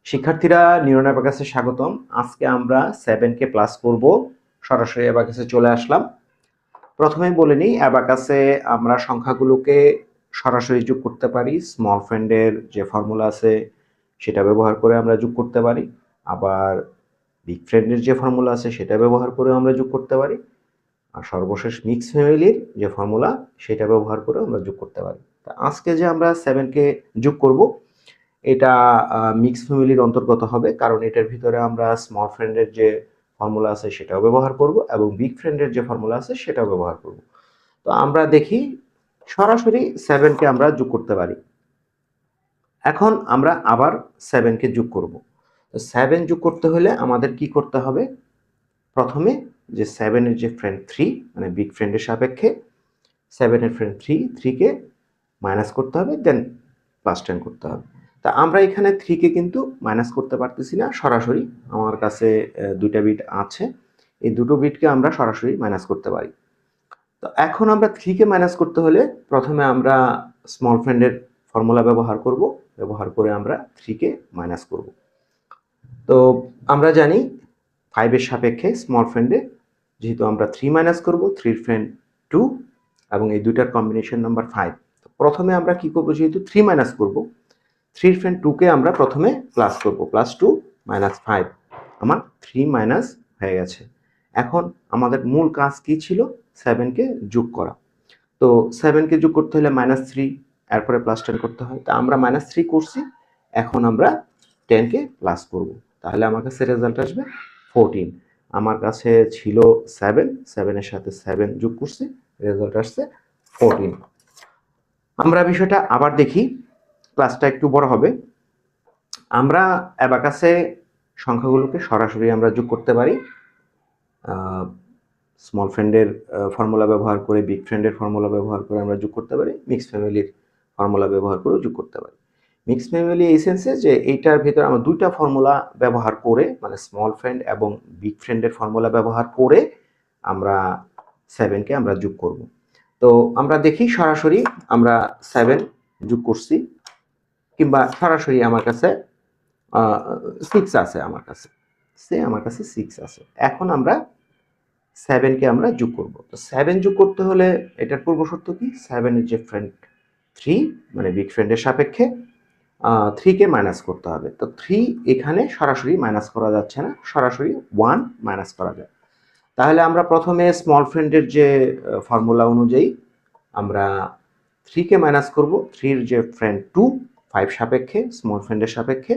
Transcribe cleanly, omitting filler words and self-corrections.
শিক্ষার্থীরা নিউরন অ্যাবাকাসে স্বাগতম। আজকে আমরা 7 কে প্লাস করব। সরাসরি অ্যাবাকাসে চলে আসলাম। প্রথমেই বলে নিই, অ্যাবাকাসে আমরা সংখ্যাগুলোকে সরাসরি যোগ করতে পারি। স্মল ফ্রেন্ডের যে ফর্মুলা আছে সেটা ব্যবহার করে আমরা যোগ করতে পারি, আবার বিগ ফ্রেন্ডের যে ফর্মুলা আছে সেটা ব্যবহার করে আমরা যোগ করতে পারি, আর সর্বশেষ মিক্স ফ্যামিলির যে ফর্মুলা সেটা ব্যবহার করে আমরা যোগ করতে পারি। তা আজকে যে আমরা 7 কে যোগ করব, এটা মিক্স ফ্যামিলির অন্তর্গত হবে, কারণ এটার ভিতরে আমরা স্মল ফ্রেন্ডের যে ফর্মুলা আছে সেটাও ব্যবহার করব এবং বিগ ফ্রেন্ডের যে ফর্মুলা আছে সেটাও ব্যবহার করব। তো আমরা দেখি সরাসরি 7 কে আমরা যোগ করতে পারি। এখন আমরা আবার 7 কে যোগ করব। তো 7 যোগ করতে হলে আমাদের কি করতে হবে? প্রথমে যে 7 এর যে ফ্রেন্ড 3 মানে বিগ ফ্রেন্ডের সাপেক্ষে 7 এর ফ্রেন্ড 3 কে মাইনাস করতে হবে, দেন প্লাস 10 করতে হবে। তা আমরা এখানে 3 কে কিন্তু মাইনাস করতে পারতেছি না সরাসরি। আমার কাছে দুইটা বিট আছে, এই দুটো বিটকে আমরা সরাসরি মাইনাস করতে পারি। তো এখন আমরা 3 কে মাইনাস করতে হলে প্রথমে আমরা স্মল ফ্রেন্ডের ফর্মুলা ব্যবহার করব, ব্যবহার করে আমরা 3 কে মাইনাস করব। তো আমরা জানি 5 এর সাপেক্ষে স্মল ফ্রেন্ডে যেহেতু আমরা 3 মাইনাস করব, 3 ফ্রেন্ড 2 এবং এই দুইটার কম্বিনেশন নাম্বার 5। প্রথমে আমরা কি করব, যেহেতু 3 মাইনাস করব, 3 ফ্রেন্ড 2 কে আমরা প্রথমে প্লাস করব, প্লাস 2 মাইনাস 5, আমার 3 মাইনাস হয়ে গেছে। এখন আমাদের মূল কাজ কি ছিল? 7 কে যোগ করা। তো 7 কে যোগ করতে হলে -3, এরপরে +10 করতে হয়। তা আমরা -3 করছি, এখন আমরা 10 কে প্লাস করব। তাহলে আমার কাছে রেজাল্ট আসবে 14। আমার কাছে ছিল 7 এর সাথে 7 যোগ করছি, রেজাল্ট আসছে 14। আমরা বিষয়টা আবার দেখি, ক্লাসটা একটু বড় হবে। আমরা অ্যাবাকাসে সংখ্যাগুলোকে সরাসরি আমরা যোগ করতে পারি। স্মল ফ্রেন্ডের ফর্মুলা ব্যবহার করে, বিগ ফ্রেন্ডের ফর্মুলা ব্যবহার করে আমরা যোগ করতে পারি, মিক্স ফ্যামিলির ফর্মুলা ব্যবহার করেও যোগ করতে পারি। মিক্স ফ্যামিলি এই সেন্সে যে এইটার ভিতরে আমরা দুইটা ফর্মুলা ব্যবহার করে, মানে স্মল ফ্রেন্ড এবং বিগ ফ্রেন্ডের ফর্মুলা ব্যবহার করে আমরা 7 কে আমরা যোগ করব। তো আমরা দেখি সরাসরি আমরা 7 যোগ করছি, কিংবা সরাসরি আমার কাছে 6 আছে, আমার কাছে 6 আছে। এখন আমরা 7 কে আমরা যোগ করব। তো 7 যোগ করতে হলে এটার পূর্ব শর্ত কি? 7 এর যে ফ্রেন্ড 3 মানে বিগ ফ্রেন্ডের সাপেক্ষে 3 কে মাইনাস করতে হবে। তো 3 এখানে সরাসরি মাইনাস করা যাচ্ছে না, সরাসরি 1 মাইনাস করা যায়। তাহলে আমরা প্রথমে স্মল ফ্রেন্ডের যে ফর্মুলা অনুযায়ী আমরা 3 কে মাইনাস করব, 3 এর যে ফ্রেন্ড 2 5 সাপেক্ষে, স্মল ফ্রেন্ডের সাপেক্ষে